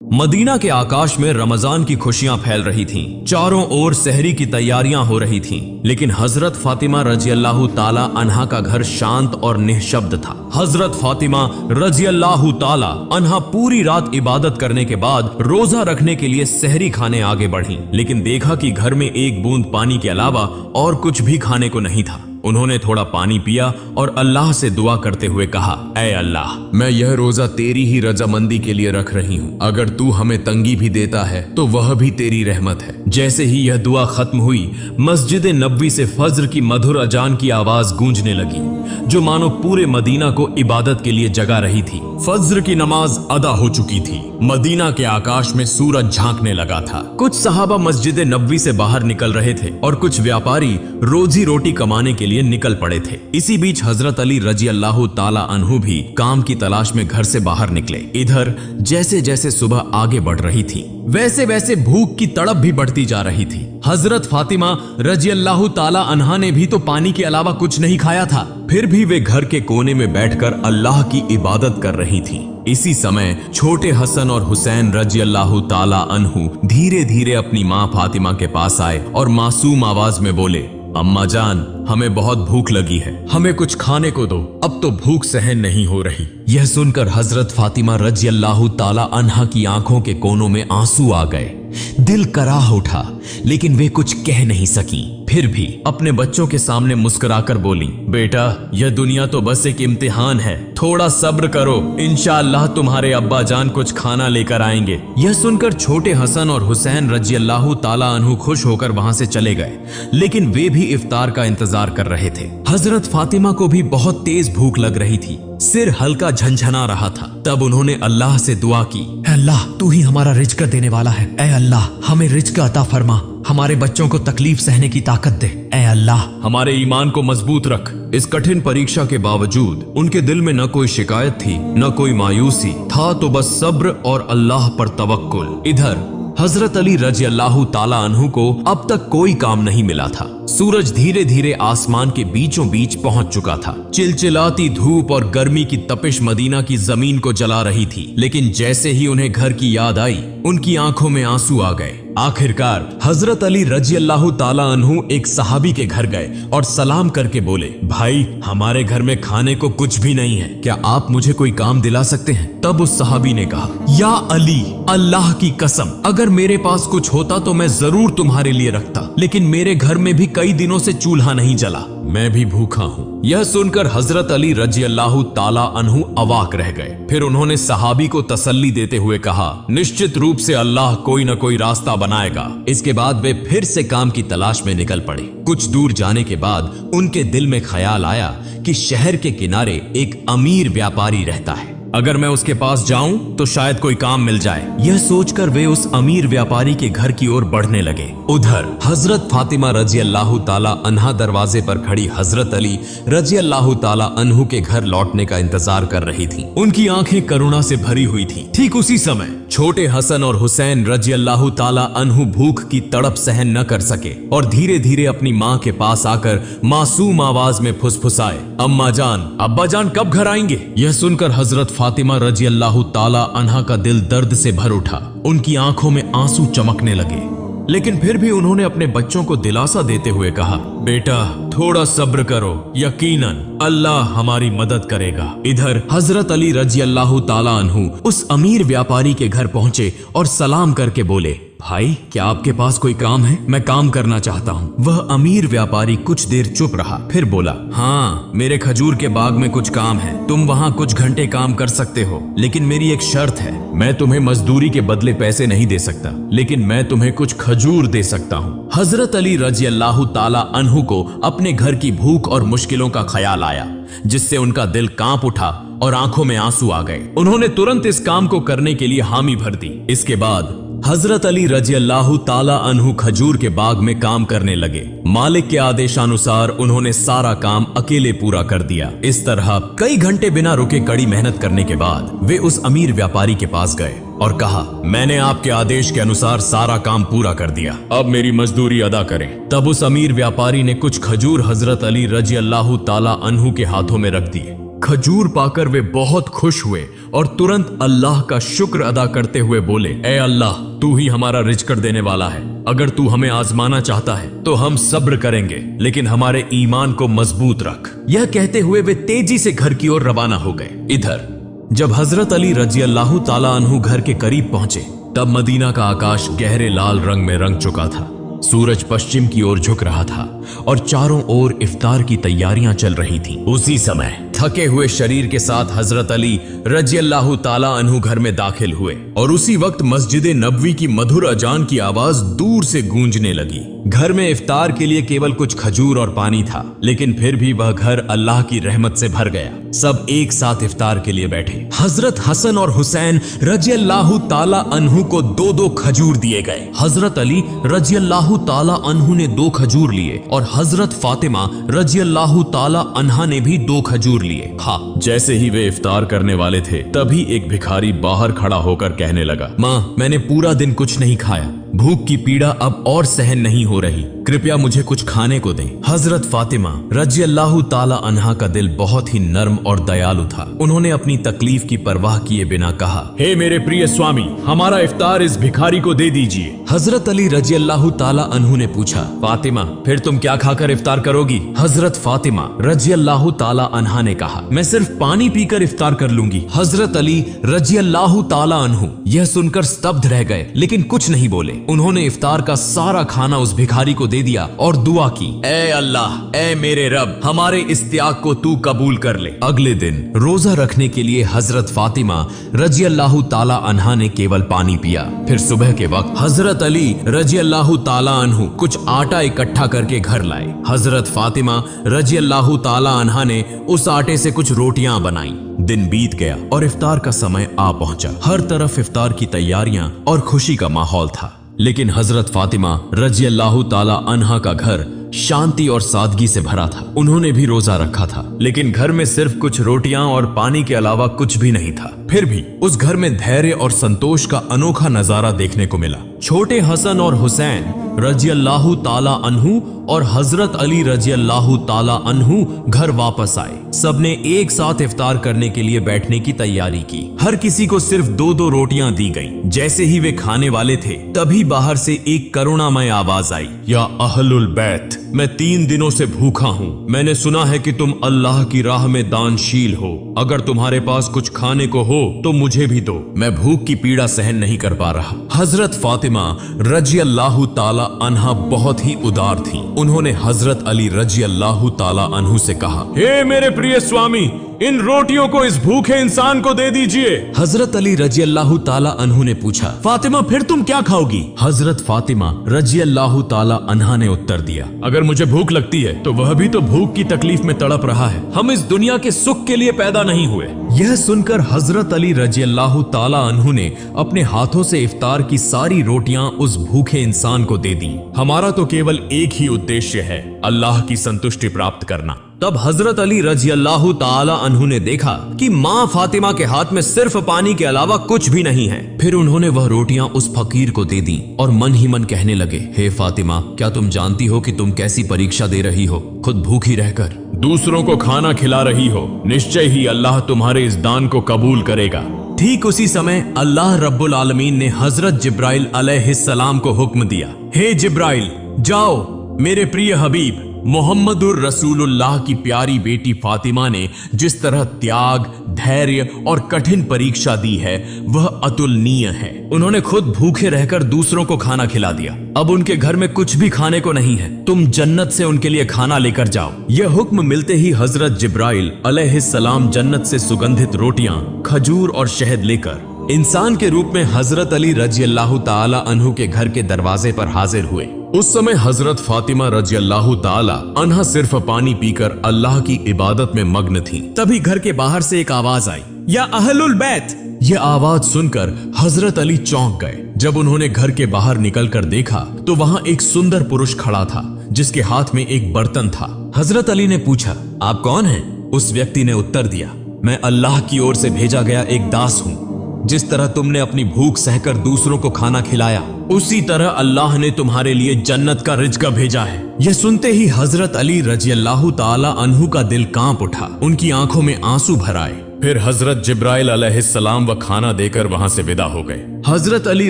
Medina के आकाश में रमजान की खुशियां फैल रही थीं। चारों ओर सहरी की तैयारियां हो रही थीं, लेकिन हजरत फातिमा रजी अल्लाह ताला अन्हा का घर शांत और निःशब्द था। हजरत फातिमा रजी अल्लाह ताला अन्हा पूरी रात इबादत करने के बाद रोजा रखने के लिए सहरी खाने आगे बढ़ी, लेकिन देखा कि घर में एक बूंद पानी के अलावा और कुछ भी खाने को नहीं था। उन्होंने थोड़ा पानी पिया और अल्लाह से दुआ करते हुए कहा, ऐ अल्लाह, मैं यह रोजा तेरी ही रजामंदी के लिए रख रही हूँ। अगर तू हमें तंगी भी देता है तो वह भी तेरी रहमत है। जैसे ही यह दुआ खत्म हुई, मस्जिद नबवी से फज्र की मधुर अजान की आवाज गूंजने लगी, जो मानो पूरे मदीना को इबादत के लिए जगा रही थी। फज्र की नमाज अदा हो चुकी थी। मदीना के आकाश में सूरज झांकने लगा था। कुछ सहाबा मस्जिद नबवी से बाहर निकल रहे थे और कुछ व्यापारी रोजी रोटी कमाने के लिए निकल पड़े थे। इसी बीच हजरत अली रजी अल्लाह ताला अन्हु भी काम की तलाश में घर से बाहर निकले। इधर जैसे जैसे सुबह आगे बढ़ रही थी, वैसे वैसे भूख की तड़प भी बढ़ती जा रही थी। हजरत फातिमा रजी अल्लाह ताला अन्हा ने भी तो पानी के अलावा कुछ नहीं खाया था, फिर भी वे घर के कोने में बैठकर अल्लाह की इबादत कर रही थीं। इसी समय छोटे हसन और हुसैन रजी अल्लाह ताला अन्हु धीरे धीरे अपनी माँ फातिमा के पास आए और मासूम आवाज में बोले, अम्मा जान, हमें बहुत भूख लगी है, हमें कुछ खाने को दो, अब तो भूख सहन नहीं हो रही। यह सुनकर हजरत फातिमा रजी अल्लाह ताला अन्हा की आंखों के कोनों में आंसू आ गए। दिल कराह उठा, लेकिन वे कुछ कह नहीं सकी। फिर भी अपने बच्चों के सामने मुस्कुराकर बोली, बेटा, यह दुनिया तो बस एक इम्तिहान है, थोड़ा सब्र करो, इंशाअल्लाह तुम्हारे अब्बा जान कुछ खाना लेकर आएंगे। यह सुनकर छोटे हसन और हुसैन रजी अल्लाह ताला अन्हु खुश होकर वहां से चले गए, लेकिन वे भी इफ्तार का इंतजार कर रहे थे। हजरत फातिमा को भी बहुत तेज भूख लग रही थी, सिर हल्का झंझना रहा था। तब उन्होंने अल्लाह से दुआ की, अल्लाह, तू ही हमारा रिज्क देने वाला है, ऐ अल्लाह, हमें रिज्क अता फरमा, हमारे बच्चों को तकलीफ सहने की ताकत दे, ऐ अल्लाह, हमारे ईमान को मजबूत रख। इस कठिन परीक्षा के बावजूद उनके दिल में न कोई शिकायत थी, न कोई मायूसी था, तो बस सब्र और अल्लाह पर तवक्कुल। इधर हजरत अली रजी अल्लाह ताला अन्हु को अब तक कोई काम नहीं मिला था। सूरज धीरे धीरे आसमान के बीचों बीच पहुंच चुका था। चिलचिलाती धूप और गर्मी की तपिश मदीना की जमीन को जला रही थी, लेकिन जैसे ही उन्हें घर की याद आई, उनकी आंखों में आंसू आ गए। आखिरकार हजरत अली रजी अल्लाह ताला अन्हु एक सहाबी के घर गए और सलाम करके बोले, भाई, हमारे घर में खाने को कुछ भी नहीं है, क्या आप मुझे कोई काम दिला सकते हैं? तब उस सहाबी ने कहा, या अली, अल्लाह की कसम, अगर मेरे पास कुछ होता तो मैं जरूर तुम्हारे लिए रखता, लेकिन मेरे घर में भी कई दिनों से चूल्हा नहीं जला, मैं भी भूखा हूँ। यह सुनकर हजरत अली रजी अल्लाह ताला अन्हु अवाक रह गए। फिर उन्होंने सहाबी को तसल्ली देते हुए कहा, निश्चित रूप से अल्लाह कोई न कोई रास्ता बनाएगा। इसके बाद वे फिर से काम की तलाश में निकल पड़े। कुछ दूर जाने के बाद उनके दिल में ख्याल आया कि शहर के किनारे एक अमीर व्यापारी रहता है, अगर मैं उसके पास जाऊं तो शायद कोई काम मिल जाए। यह सोचकर वे उस अमीर व्यापारी के घर की ओर बढ़ने लगे। उधर हजरत फातिमा रजी अल्लाह ताला अन्हा दरवाजे पर खड़ी हजरत अली रजी अल्लाह ताला अन्हु के घर लौटने का इंतजार कर रही थीं। उनकी आंखें करुणा से भरी हुई थीं। ठीक उसी समय छोटे हसन और हुसैन रजी अल्लाह ताला अन्हु भूख की तड़प सहन न कर सके और धीरे धीरे अपनी माँ के पास आकर मासूम आवाज में फुसफुसाए, अम्मा जान, अब्बा जान कब घर आएंगे? यह सुनकर हजरत फातिमा रजी अल्लाह ताला अन्हा का दिल दर्द से भर उठा। उनकी आंखों में आंसू चमकने लगे, लेकिन फिर भी उन्होंने अपने बच्चों को दिलासा देते हुए कहा, बेटा, थोड़ा सब्र करो, यकीनन अल्लाह हमारी मदद करेगा। इधर हजरत अली रजी अल्लाह ताला अन्हु उस अमीर व्यापारी के घर पहुंचे और सलाम करके बोले, भाई, क्या आपके पास कोई काम है? मैं काम करना चाहता हूँ। वह अमीर व्यापारी कुछ देर चुप रहा, फिर बोला, हाँ, मेरे खजूर के बाग में कुछ काम है, तुम वहाँ कुछ घंटे काम कर सकते हो, लेकिन मेरी एक शर्त है, मैं तुम्हें मजदूरी के बदले पैसे नहीं दे सकता, लेकिन मैं तुम्हें कुछ खजूर दे सकता हूँ। हजरत अली रजी अल्लाह ताला अन्हु को अपने घर की भूख और मुश्किलों का ख्याल आया, जिससे उनका दिल कांप उठा और आंखों में आंसू आ गए। उन्होंने तुरंत इस काम को करने के लिए हामी भर दी। इसके बाद हजरत अली रजी अल्लाह ताला अन्हु खजूर के बाग में काम करने लगे। मालिक के आदेशानुसार उन्होंने सारा काम अकेले पूरा कर दिया। इस तरह कई घंटे बिना रुके कड़ी मेहनत करने के बाद वे उस अमीर व्यापारी के पास गए और कहा, मैंने आपके आदेश के अनुसार सारा काम पूरा कर दिया, अब मेरी मजदूरी अदा करें। तब उस अमीर व्यापारी ने कुछ खजूर हजरत अली रजी अल्लाह ताला अन्हु के हाथों में रख दिए। खजूर पाकर वे बहुत खुश हुए और तुरंत अल्लाह का शुक्र अदा करते हुए बोले, ए अल्लाह, तू ही हमारा रिज़्क़ देने वाला है। अगर तू हमें आजमाना चाहता है तो हम सब्र करेंगे, लेकिन हमारे ईमान को मजबूत रख। यह कहते हुए वे तेजी से घर की ओर रवाना हो गए। इधर जब हजरत अली रजी अल्लाह ताला अन्हु घर के करीब पहुंचे, तब मदीना का आकाश गहरे लाल रंग में रंग चुका था। सूरज पश्चिम की ओर झुक रहा था और चारों ओर इफ्तार की तैयारियां चल रही थीं। उसी समय थके हुए शरीर के साथ हजरत अली रजी अल्लाह ताला अन्हु घर में दाखिल हुए और उसी वक्त मस्जिद नबवी की मधुर अजान की आवाज दूर से गूंजने लगी। घर में इफ्तार के लिए केवल कुछ खजूर और पानी था, लेकिन फिर भी वह घर अल्लाह की रहमत से भर गया। सब एक साथ इफ्तार के लिए बैठे। हजरत हसन और हुसैन रजी अल्लाह ताला अन्हु को 2-2 खजूर दिए गए। हजरत अली रजी अल्लाह ताला अन्हु ने 2 खजूर लिए और हजरत फातिमा रजी अल्लाह ताला अन्हा ने भी 2 खजूर लिए। जैसे ही वे इफ्तार करने वाले थे, तभी एक भिखारी बाहर खड़ा होकर कहने लगा, माँ, मैंने पूरा दिन कुछ नहीं खाया, भूख की पीड़ा अब और सहन नहीं हो रही, कृपया मुझे कुछ खाने को दें। हजरत फातिमा रजी अल्लाह ताला अन्हा का दिल बहुत ही नर्म और दयालु था। उन्होंने अपनी तकलीफ की परवाह किए बिना कहा, हे मेरे प्रिय स्वामी, हमारा इफ्तार इस भिखारी को दे दीजिए। हजरत अली रजी अल्लाह ताला अन्हु ने पूछा, फातिमा, फिर तुम क्या खाकर इफ्तार करोगी? हजरत फातिमा रजी अल्लाह ताला अन्हा ने कहा, मैं सिर्फ पानी पीकर इफ्तार कर लूंगी। हजरत अली रजी अल्लाह ताला अन्हु यह सुनकर स्तब्ध रह गए, लेकिन कुछ नहीं बोले। उन्होंने इफ्तार का सारा खाना उस भिखारी को दे दिया और दुआ की, ए अल्लाह, ए मेरे रब, हमारे इस त्याग को तू कबूल कर ले। अगले दिन रोजा रखने के लिए हजरत फातिमा रजी अल्लाह ताला अन्हा ने केवल पानी पिया। फिर सुबह के वक्त हजरत अली रजी अल्लाह ताला अन्हु कुछ आटा इकट्ठा करके घर लाए। हजरत फातिमा रजी अल्लाह ताला अन्हा ने उस आटे से कुछ रोटियां बनाई। दिन बीत गया और इफ्तार का समय आ पहुंचा। हर तरफ इफ्तार की तैयारियां और खुशी का माहौल था, लेकिन हजरत फातिमा रजी अल्लाह ताला अन्हा का घर शांति और सादगी से भरा था। उन्होंने भी रोजा रखा था, लेकिन घर में सिर्फ कुछ रोटियां और पानी के अलावा कुछ भी नहीं था। फिर भी उस घर में धैर्य और संतोष का अनोखा नजारा देखने को मिला। छोटे हसन और हुसैन रजी अल्लाह ताला अन्हु और हजरत अली रजी अल्लाह ताला अन्हु घर वापस आए। सबने एक साथ इफ्तार करने के लिए बैठने की तैयारी की। हर किसी को सिर्फ 2-2 रोटियां दी गईं। जैसे ही वे खाने वाले थे, तभी बाहर से एक करुणामय आवाज आई, या अहलुल बैत, मैं 3 दिनों से भूखा हूँ। मैंने सुना है कि तुम अल्लाह की राह में दानशील हो। अगर तुम्हारे पास कुछ खाने को हो तो मुझे भी दो, मैं भूख की पीड़ा सहन नहीं कर पा रहा। हजरत फातिमा रजी अल्लाह ताला अन्हा बहुत ही उदार थी। उन्होंने हजरत अली रजी अल्लाह ताला अन्हु से कहा, हे मेरे प्रिय स्वामी, इन रोटियों को इस भूखे इंसान को दे दीजिए। हजरत अली रजी अल्लाह ताला अन्हु ने पूछा, फातिमा, फिर तुम क्या खाओगी? हजरत फातिमा रजी अल्लाह ताला अन्हा ने उत्तर दिया, अगर मुझे भूख लगती है तो वह भी तो भूख की तकलीफ में तड़प रहा है। हम इस दुनिया के सुख के लिए पैदा नहीं हुए। यह सुनकर हजरत अली रजी अल्लाह ताला अन्हु ने अपने हाथों से इफ्तार की सारी रोटियां उस भूखे इंसान को दे दी। हमारा तो केवल एक ही उद्देश्य है, अल्लाह की संतुष्टि प्राप्त करना। तब हजरत अली रजी अल्लाह ताला अन्हु ने देखा कि माँ फातिमा के हाथ में सिर्फ पानी के अलावा कुछ भी नहीं है। फिर उन्होंने वह रोटियां उस फकीर को दे दी और मन ही मन कहने लगे, हे फातिमा, क्या तुम जानती हो कि तुम कैसी परीक्षा दे रही हो? खुद भूखी रहकर दूसरों को खाना खिला रही हो। निश्चय ही अल्लाह तुम्हारे इस दान को कबूल करेगा। ठीक उसी समय अल्लाह रब्बुल आलमीन ने हजरत जिब्राइल अलैहिस्सलाम को हुक्म दिया, हे जिब्राइल, जाओ, मेरे प्रिय हबीब मोहम्मदुर रसूलुल्लाह की प्यारी बेटी फातिमा ने जिस तरह त्याग, धैर्य और कठिन परीक्षा दी है, वह अतुलनीय है। उन्होंने खुद भूखे रहकर दूसरों को खाना खिला दिया। अब उनके घर में कुछ भी खाने को नहीं है। तुम जन्नत से उनके लिए खाना लेकर जाओ। यह हुक्म मिलते ही हजरत जिब्राइल अलैहिस्सलाम जन्नत से सुगंधित रोटियां, खजूर और शहद लेकर इंसान के रूप में हजरत अली रजी अल्लाह ताला अन्हु के घर के दरवाजे पर हाजिर हुए। उस समय हजरत फातिमा रजी अल्लाह ताला अन्हा सिर्फ पानी पीकर अल्लाह की इबादत में मग्न थी। तभी घर के बाहर से एक आवाज आई, या अहलुल बैत। यह आवाज सुनकर हजरत अली चौंक गए। जब उन्होंने घर के बाहर निकलकर देखा तो वहां एक सुंदर पुरुष खड़ा था, जिसके हाथ में एक बर्तन था। हजरत अली ने पूछा, आप कौन हैं? उस व्यक्ति ने उत्तर दिया, मैं अल्लाह की ओर से भेजा गया एक दास हूँ। जिस तरह तुमने अपनी भूख सहकर दूसरों को खाना खिलाया, उसी तरह अल्लाह ने तुम्हारे लिए जन्नत का रिज़्क़ भेजा है। यह सुनते ही हजरत अली रजी अल्लाह ताला अन्हु का दिल कांप उठा, उनकी आंखों में आंसू भर आए। फिर हजरत जिब्राइल अलैहिस्सलाम व खाना देकर वहां से विदा हो गए। हजरत अली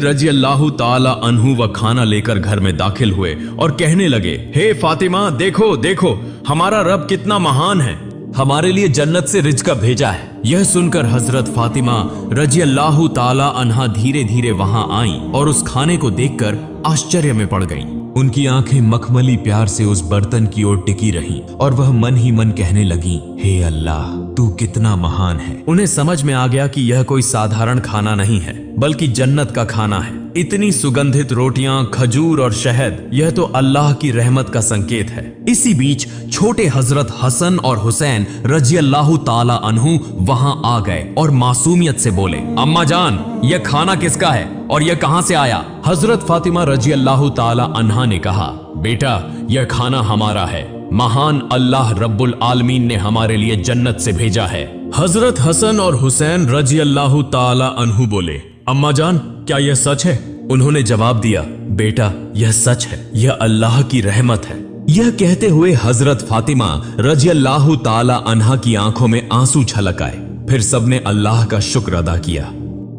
रजी अल्लाह ताला अन्हु व खाना लेकर घर में दाखिल हुए और कहने लगे, हे फातिमा, देखो देखो हमारा रब कितना महान है, हमारे लिए जन्नत से रिज़्क़ भेजा है। यह सुनकर हजरत फातिमा रजी अल्लाह ताला अन्हा धीरे धीरे वहां आई और उस खाने को देखकर आश्चर्य में पड़ गईं। उनकी आंखें मखमली प्यार से उस बर्तन की ओर टिकी रहीं और वह मन ही मन कहने लगी, हे अल्लाह, तू कितना महान है। उन्हें समझ में आ गया कि यह कोई साधारण खाना नहीं है, बल्कि जन्नत का खाना है। इतनी सुगंधित रोटियां, खजूर और शहद, यह तो अल्लाह की रहमत का संकेत है। इसी बीच छोटे हजरत हसन और हुसैन रजी अल्लाह ताला अन्हु वहां आ गए और मासूमियत से बोले, अम्मा जान, यह खाना किसका है और यह कहां से आया? हजरत फातिमा रजी अल्लाह ताला अन्हा ने कहा, बेटा, यह खाना हमारा है, महान अल्लाह रब्बुल आलमीन ने हमारे लिए जन्नत से भेजा है। हजरत हसन और हुसैन रजी अल्लाह ताला अन्हु बोले, अम्मा जान, क्या यह सच है? उन्होंने जवाब दिया, बेटा, यह सच है, यह अल्लाह की रहमत है। यह कहते हुए हजरत फातिमा रजी अल्लाह ताला अन्हा की आंखों में आंसू छलक आए। फिर सबने अल्लाह का शुक्र अदा किया।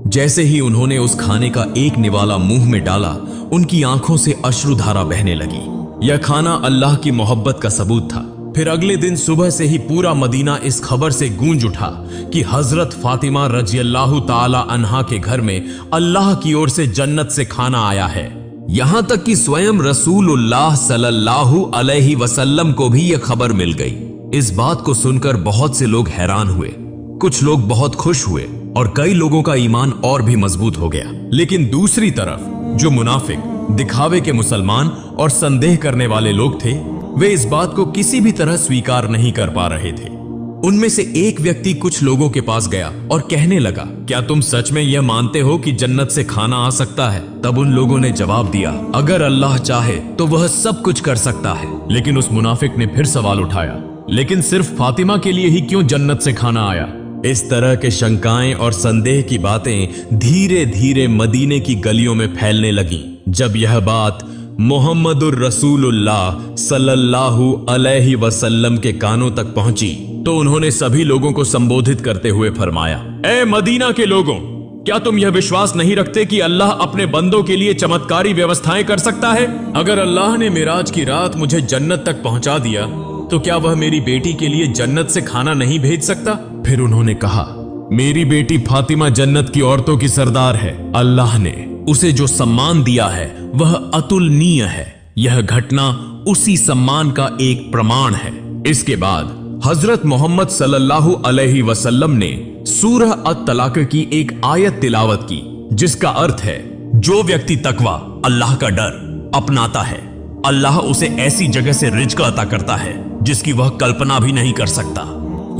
जैसे ही उन्होंने उस खाने का एक निवाला मुंह में डाला, उनकी आंखों से अश्रुधारा बहने लगी। यह खाना अल्लाह की मोहब्बत का सबूत था। फिर अगले दिन सुबह से ही पूरा मदीना इस खबर से गूंज उठा कि हजरत फातिमा रजी अल्लाह ताला अन्हा के घर में अल्लाह की ओर से जन्नत से खाना आया है। यहां तक कि स्वयं रसूलुल्लाह सल्लल्लाहु अलैहि वसल्लम को भी यह खबर मिल गई। इस बात को सुनकर बहुत से लोग हैरान हुए, कुछ लोग बहुत खुश हुए और कई लोगों का ईमान और भी मजबूत हो गया। लेकिन दूसरी तरफ जो मुनाफिक, दिखावे के मुसलमान और संदेह करने वाले लोग थे, वे इस बात को किसी भी तरह स्वीकार नहीं कर पा रहे थे। उनमें से एक व्यक्ति कुछ लोगों के पास गया और कहने लगा, क्या तुम सच में यह मानते हो कि जन्नत से खाना आ सकता है? तब उन लोगों ने जवाब दिया, अगर अल्लाह चाहे तो वह सब कुछ कर सकता है। लेकिन उस मुनाफिक ने फिर सवाल उठाया, लेकिन सिर्फ फातिमा के लिए ही क्यों जन्नत से खाना आया? इस तरह के शंकाएं और संदेह की बातें धीरे धीरे मदीने की गलियों में फैलने लगीं। जब यह बात मोहम्मदुर रसूलुल्लाह सल्लल्लाहु अलैहि वसल्लम के कानों तक पहुंची तो उन्होंने सभी लोगों को संबोधित करते हुए फरमाया, ए मदीना के लोगों, क्या तुम यह विश्वास नहीं रखते कि अल्लाह अपने बंदों के लिए चमत्कारी व्यवस्थाएं कर सकता है? अगर अल्लाह ने मिराज की रात मुझे जन्नत तक पहुंचा दिया तो क्या वह मेरी बेटी के लिए जन्नत से खाना नहीं भेज सकता? फिर उन्होंने कहा, मेरी बेटी फातिमा जन्नत की औरतों की सरदार है। अल्लाह ने उसे जो सम्मान दिया है वह अतुलनीय है। यह घटना उसी सम्मान का एक प्रमाण है। इसके बाद हजरत मोहम्मद सल्लल्लाहु अलैहि वसल्लम ने सूरह अत-तलाक की एक आयत तिलावत की, जिसका अर्थ है, जो व्यक्ति तकवा, अल्लाह का डर अपनाता है, अल्लाह उसे ऐसी जगह से रिज़्क़ अता करता है जिसकी वह कल्पना भी नहीं कर सकता।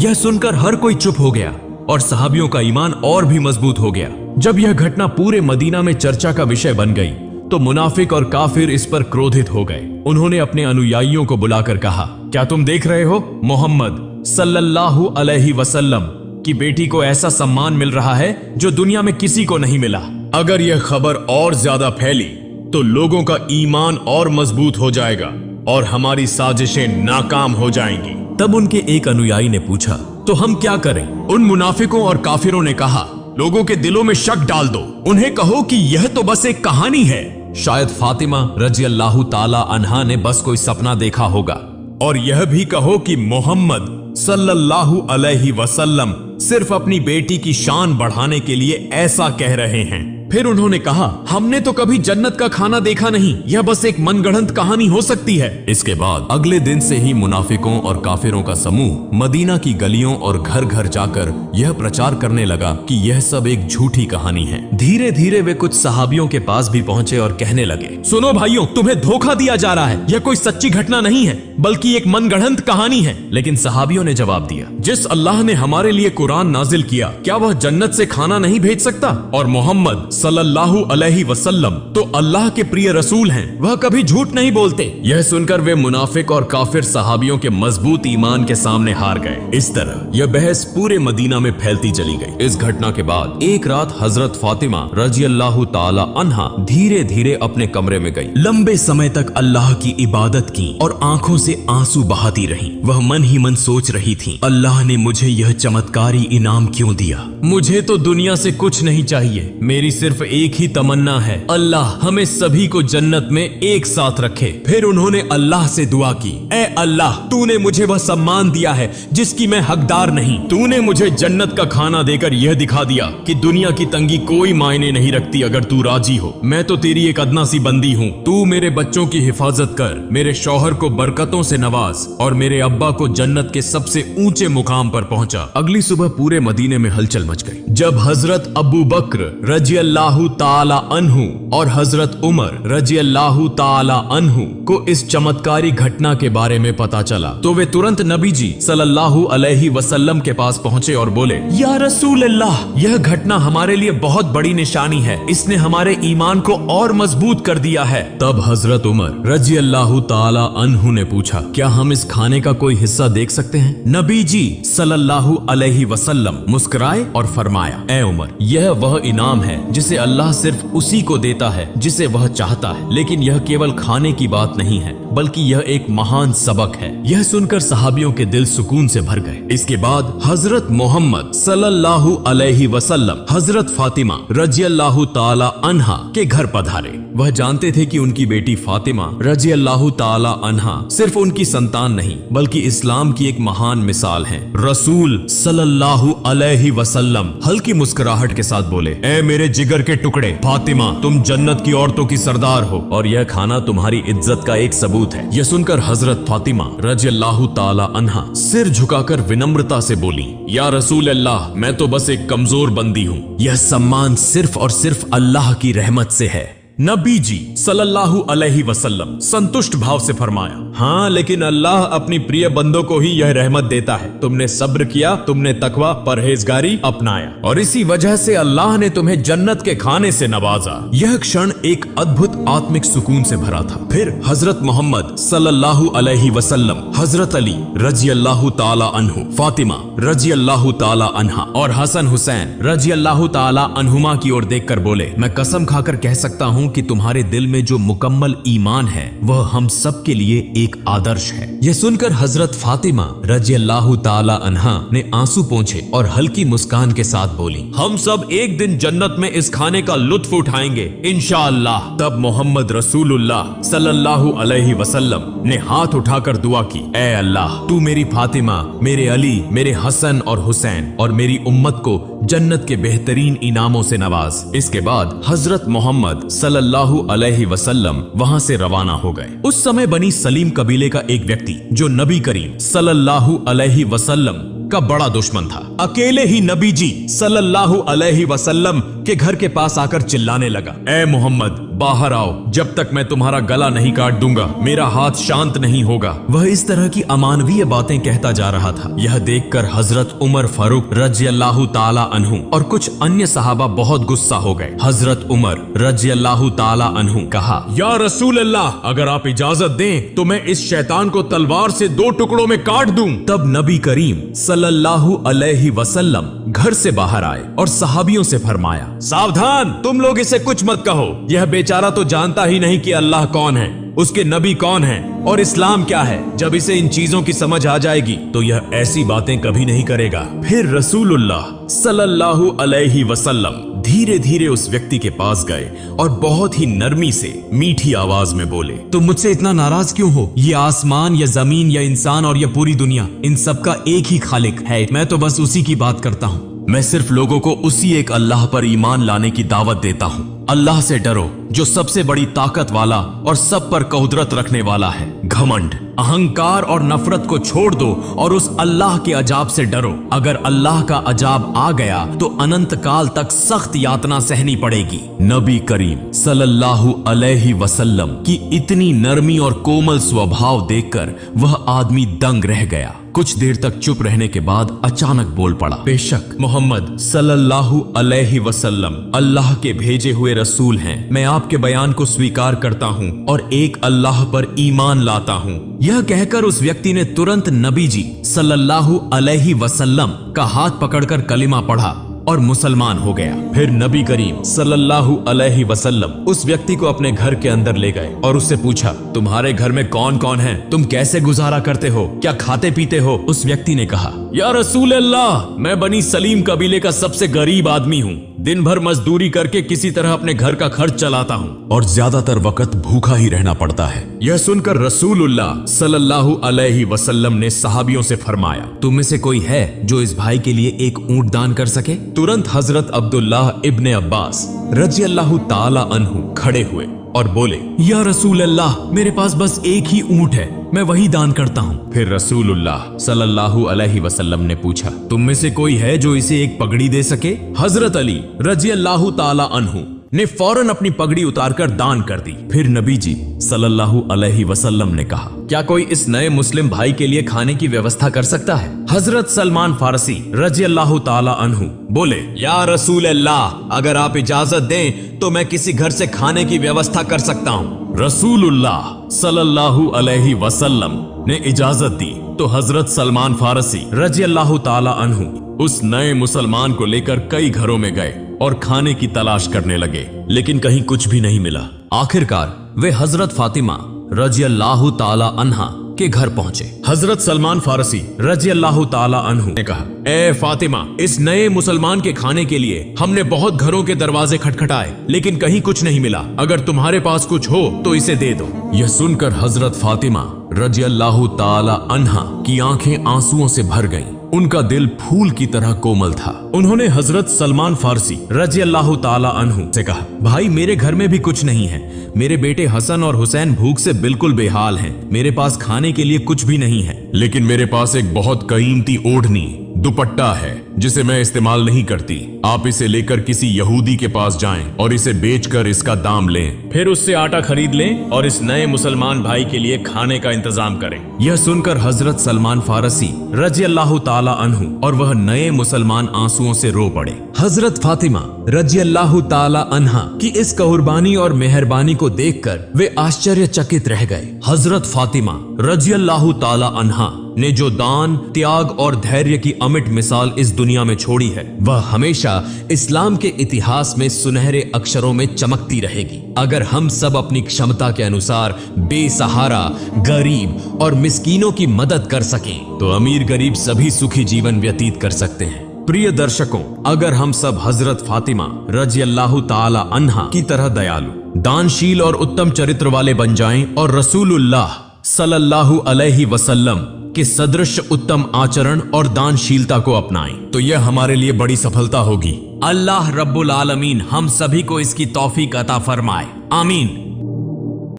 यह सुनकर हर कोई चुप हो गया और सहाबियों का ईमान और भी मजबूत हो गया। जब यह घटना पूरे मदीना में चर्चा का विषय बन गई तो मुनाफिक और काफिर इस पर क्रोधित हो गए। उन्होंने अपने अनुयायियों को बुलाकर कहा, क्या तुम देख रहे हो, मोहम्मद सल्लल्लाहु अलैहि वसल्लम की बेटी को ऐसा सम्मान मिल रहा है जो दुनिया में किसी को नहीं मिला। अगर यह खबर और ज्यादा फैली तो लोगों का ईमान और मजबूत हो जाएगा और हमारी साजिशें नाकाम हो जाएंगी। तब उनके एक अनुयायी ने पूछा, तो हम क्या करें? उन मुनाफिकों और काफिरों ने कहा, लोगों के दिलों में शक डाल दो, उन्हें कहो कि यह तो बस एक कहानी है। शायद फातिमा रजी अल्लाह ताला अन्हा ने बस कोई सपना देखा होगा। और यह भी कहो कि मोहम्मद सल्लल्लाहु अलैहि वसल्लम सिर्फ अपनी बेटी की शान बढ़ाने के लिए ऐसा कह रहे हैं। फिर उन्होंने कहा, हमने तो कभी जन्नत का खाना देखा नहीं, यह बस एक मनगढ़ंत कहानी हो सकती है। इसके बाद अगले दिन से ही मुनाफिकों और काफिरों का समूह मदीना की गलियों और घर घर जाकर यह प्रचार करने लगा कि यह सब एक झूठी कहानी है। धीरे धीरे वे कुछ सहाबियों के पास भी पहुंचे और कहने लगे, सुनो भाइयों, तुम्हें धोखा दिया जा रहा है, यह कोई सच्ची घटना नहीं है बल्कि एक मनगढ़ंत कहानी है। लेकिन सहाबियों ने जवाब दिया, जिस अल्लाह ने हमारे लिए कुरान नाजिल किया, क्या वह जन्नत से खाना नहीं भेज सकता? और मोहम्मद सल्लल्लाहु अलैहि वसल्लम तो अल्लाह के प्रिय रसूल हैं, वह कभी झूठ नहीं बोलते। यह सुनकर वे मुनाफिक और काफिर सहाबियों के मजबूत ईमान के सामने हार गए। इस तरह यह बहस पूरे मदीना में फैलती चली गई। इस घटना के बाद एक रात हजरत फातिमा रजी अल्लाह ताला अन्हा धीरे धीरे अपने कमरे में गई। लंबे समय तक अल्लाह की इबादत की और आंखों से आंसू बहाती रही। वह मन ही मन सोच रही थी, अल्लाह ने मुझे यह चमत्कारी इनाम क्यों दिया? मुझे तो दुनिया से कुछ नहीं चाहिए, मेरी सिर्फ एक ही तमन्ना है, अल्लाह हमें सभी को जन्नत में एक साथ रखे। फिर उन्होंने अल्लाह से दुआ की, ऐ अल्लाह, तूने मुझे वह सम्मान दिया है जिसकी मैं हकदार नहीं। तूने मुझे जन्नत का खाना देकर यह दिखा दिया कि दुनिया की तंगी कोई मायने नहीं रखती अगर तू राजी हो। मैं तो तेरी एक अदना सी बंदी हूँ। तू मेरे बच्चों की हिफाजत कर, मेरे शौहर को बरकतों से नवाज और मेरे अब्बा को जन्नत के सबसे ऊंचे मुकाम पर पहुंचा। अगली सुबह पूरे मदीने में हलचल मच गई। जब हजरत अबू बकर रजी अल्लाहु ताला अन्हु और हजरत उमर रजी अल्लाहु ताला अन्हु को इस चमत्कारी घटना के बारे में पता चला तो वे तुरंत नबी जी सल्लल्लाहु अलैहि वसल्लम के पास पहुंचे और बोले, या रसूल अल्लाह, यह घटना हमारे लिए बहुत बड़ी निशानी है, इसने हमारे ईमान को और मजबूत कर दिया है। तब हजरत उमर रजी अल्लाहु ताला अन्हु ने पूछा, क्या हम इस खाने का कोई हिस्सा देख सकते हैं? नबी जी सल्लल्लाहु अलैहि वसल्लम मुस्कुराए और फरमाया, ए उमर, यह वह इनाम है जिसे अल्लाह सिर्फ उसी को देता है जिसे वह चाहता है। लेकिन यह केवल खाने की बात नहीं है, बल्कि यह एक महान सबक है। यह सुनकर सहाबियों के दिल सुकून से भर गए। इसके बाद हजरत मोहम्मद सल्लल्लाहु अलैहि वसल्लम हजरत फातिमा रजी अल्लाहु ताला अन्हा के घर पधारे। वह जानते थे कि उनकी बेटी फातिमा रजी अल्लाहु ताला अन्हा सिर्फ उनकी संतान नहीं, बल्कि इस्लाम की एक महान मिसाल है। रसूल सल्लल्लाहु अलैहि वसल्लम हल्की मुस्कुराहट के साथ बोले, ए मेरे जिगर के टुकड़े, फातिमा, तुम जन्नत की औरतों की सरदार हो और यह खाना तुम्हारी इज्जत का एक सबूत है। यह सुनकर हजरत फातिमा रजी अल्लाहु ताला अन्हा सिर झुकाकर विनम्रता से बोली, या रसूल अल्लाह, मैं तो बस एक कमजोर बंदी हूँ। यह सम्मान सिर्फ और सिर्फ अल्लाह की रहमत से है। नबी जी सल्लल्लाहु अलैहि वसल्लम संतुष्ट भाव से फरमाया, हाँ, लेकिन अल्लाह अपनी प्रिय बंदों को ही यह रहमत देता है। तुमने सब्र किया, तुमने तकवा परहेजगारी अपनाया और इसी वजह से अल्लाह ने तुम्हें जन्नत के खाने से नवाजा। यह क्षण एक अद्भुत आत्मिक सुकून से भरा था। फिर हजरत मोहम्मद सल्लल्लाहु अलैहि वसल्लम हजरत अली रजी अल्लाहु ताला अन्हु, फातिमा रजी अल्लाहु ताला अन्हा और हसन हुसैन रजी अल्लाहु ताला अन्हुमा की ओर देखकर बोले, मैं कसम खाकर कह सकता हूँ कि तुम्हारे दिल में जो मुकम्मल ईमान है वह हम सब के लिए एक आदर्श है। यह सुनकर हजरत फातिमा रजी अल्लाहु ताला अन्हा ने आंसू पोंछे और हल्की मुस्कान के साथ बोली, हम सब एक दिन जन्नत में इस खाने का लुत्फ उठाएंगे इंशाअल्लाह। तब मोहम्मद रसूलुल्लाह सल्लल्लाहु अलैहि वसल्लम ने हाथ उठाकर दुआ की, ए अल्लाह, तू मेरी फातिमा, मेरे अली, मेरे हसन और हुसैन और मेरी उम्मत को जन्नत के बेहतरीन इनामों से नवाज। इसके बाद हजरत मोहम्मद सल्लल्लाहु अलैहि वसल्लम वहां से रवाना हो गए। उस समय बनी सलीम कबीले का एक व्यक्ति जो नबी करीम सल्लल्लाहु अलैहि वसल्लम का बड़ा दुश्मन था, अकेले ही नबी जी सल्लल्लाहु अलैहि वसल्लम के घर के पास आकर चिल्लाने लगा, ए मोहम्मद, बाहर आओ, जब तक मैं तुम्हारा गला नहीं काट दूंगा मेरा हाथ शांत नहीं होगा। वह इस तरह की अमानवीय बातें कहता जा रहा था। यह देखकर हजरत उमर फारूक रजी अल्लाहु ताला अन्हु और कुछ अन्य सहाबा बहुत गुस्सा हो गए। हजरत उमर रजी अल्लाहु ताला अन्हु कहा, या रसूल अल्लाह, अगर आप इजाजत दें तो मैं इस शैतान को तलवार से 2 टुकड़ों में काट दूं। तब नबी करीम सल्लल्लाहु अलैहि वसल्लम घर से बाहर आए और सहाबियों से फरमाया, सावधान, तुम लोग इसे कुछ मत कहो। यह बेचारा तो जानता ही नहीं कि अल्लाह कौन है, उसके नबी कौन हैं और इस्लाम क्या है। जब इसे इन चीजों की समझ आ जाएगी तो यह ऐसी बातें कभी नहीं करेगा। फिर रसूलुल्लाह सल्लल्लाहु अलैहि वसल्लम धीरे धीरे उस व्यक्ति के पास गए और बहुत ही नरमी से मीठी आवाज में बोले, तुम मुझसे इतना नाराज क्यों हो? ये आसमान या जमीन या इंसान और यह पूरी दुनिया, इन सब का एक ही खालिक है। मैं तो बस उसी की बात करता हूँ। मैं सिर्फ लोगों को उसी एक अल्लाह पर ईमान लाने की दावत देता हूँ। अल्लाह से डरो जो सबसे बड़ी ताकत वाला और सब पर कुदरत रखने वाला है। घमंड अहंकार और नफरत को छोड़ दो और उस अल्लाह के अजाब से डरो। अगर अल्लाह का अजाब आ गया तो अनंत काल तक सख्त यातना सहनी पड़ेगी। नबी करीम सल्लल्लाहु अलैहि वसल्लम की इतनी नरमी और कोमल स्वभाव देखकर वह आदमी दंग रह गया। कुछ देर तक चुप रहने के बाद अचानक बोल पड़ा, बेशक मोहम्मद सल्लल्लाहु अलैहि वसल्लम अल्लाह के भेजे हुए रसूल हैं। मैं आपके बयान को स्वीकार करता हूँ और एक अल्लाह पर ईमान लाता हूँ। यह कहकर उस व्यक्ति ने तुरंत नबी जी सल्लल्लाहु अलैहि वसल्लम का हाथ पकड़कर कलिमा पढ़ा और मुसलमान हो गया। फिर नबी करीम सल्लल्लाहु अलैहि वसल्लम उस व्यक्ति को अपने घर के अंदर ले गए और उससे पूछा, तुम्हारे घर में कौन कौन है? तुम कैसे गुजारा करते हो? क्या खाते पीते हो? उस व्यक्ति ने कहा, या रसूल अल्लाह, मैं बनी सलीम कबीले का सबसे गरीब आदमी हूँ। दिन भर मजदूरी करके किसी तरह अपने घर का खर्च चलाता हूँ और ज्यादातर वक्त भूखा ही रहना पड़ता है। यह सुनकर रसूलुल्लाह सल्लल्लाहु अलैहि वसल्लम ने सहाबियों से फरमाया, तुम में से कोई है जो इस भाई के लिए एक ऊंट दान कर सके? तुरंत हजरत अब्दुल्लाह इब्ने अब्बास रजी अल्लाह ताला अन्हु खड़े हुए और बोले, या रसूल अल्लाह, मेरे पास बस एक ही ऊंट है, मैं वही दान करता हूँ। फिर रसूलुल्लाह सल्लल्लाहु अलैहि वसल्लम ने पूछा, तुम में से कोई है जो इसे एक पगड़ी दे सके? हजरत अली रजी अल्लाह ताला अन्हु ने फौरन अपनी पगड़ी उतारकर दान कर दी। फिर नबी जी सल्लल्लाहु अलैहि वसल्लम ने कहा, क्या कोई इस नए मुस्लिम भाई के लिए खाने की व्यवस्था कर सकता है? हजरत सलमान फारसी रजी अल्लाह ताला अन्हु बोले, या रसूल अल्लाह, अगर आप इजाजत दें तो मैं किसी घर से खाने की व्यवस्था कर सकता हूँ। रसूलुल्लाह सल्लल्लाहु अलैहि वसल्लम ने इजाजत दी तो हजरत सलमान फारसी रजी अल्लाह ताला अन्हु उस नए मुसलमान को लेकर कई घरों में गए और खाने की तलाश करने लगे, लेकिन कहीं कुछ भी नहीं मिला। आखिरकार वे हजरत फातिमा रजी अल्लाह ताला अन्हा के घर पहुंचे। हजरत सलमान फारसी रजी अल्लाह ताला अन्हु ने कहा, ए फातिमा, इस नए मुसलमान के खाने के लिए हमने बहुत घरों के दरवाजे खटखटाए, लेकिन कहीं कुछ नहीं मिला। अगर तुम्हारे पास कुछ हो तो इसे दे दो। यह सुनकर हजरत फातिमा रजी अल्लाह ताला अन्हा की आंखें आंसुओं से भर गईं। उनका दिल फूल की तरह कोमल था। उन्होंने हजरत सलमान फारसी रजी अल्लाह ताला अन्हु से कहा, भाई, मेरे घर में भी कुछ नहीं है। मेरे बेटे हसन और हुसैन भूख से बिल्कुल बेहाल हैं। मेरे पास खाने के लिए कुछ भी नहीं है, लेकिन मेरे पास एक बहुत कीमती ओढ़नी दुपट्टा है जिसे मैं इस्तेमाल नहीं करती। आप इसे लेकर किसी यहूदी के पास जाएं और इसे बेचकर इसका दाम लें, फिर उससे आटा खरीद लें और इस नए मुसलमान भाई के लिए खाने का इंतजाम करें। यह सुनकर हजरत सलमान फारसी रजी अल्लाह ताला अन्हु और वह नए मुसलमान आंसुओं से रो पड़े। हजरत फातिमा रजी अल्लाह ताला अन्हा की इस कुर्बानी और मेहरबानी को देखकर वे आश्चर्यचकित रह गए। हजरत फातिमा रजी अल्लाह ताला अन्हा ने जो दान, त्याग और धैर्य की अमिट मिसाल इस दुनिया में छोड़ी है, वह हमेशा इस्लाम के इतिहास में सुनहरे अक्षरों में चमकती रहेगी। अगर हम सब अपनी क्षमता के अनुसार बेसहारा, गरीब और मिस्कीनों की मदद कर सकें तो अमीर गरीब सभी सुखी जीवन व्यतीत कर सकते हैं। प्रिय दर्शकों, अगर हम सब हजरत फातिमा रजी अल्लाह ताला अन्हा की तरह दयालु, दानशील और उत्तम चरित्र वाले बन जाएं और रसूलुल्लाह सल्लल्लाहु अलैहि वसल्लम के सदृश उत्तम आचरण और दानशीलता को अपनाएं तो यह हमारे लिए बड़ी सफलता होगी। अल्लाह रब्बुल आलमीन हम सभी को इसकी तौफीक अता फरमाए। आमीन।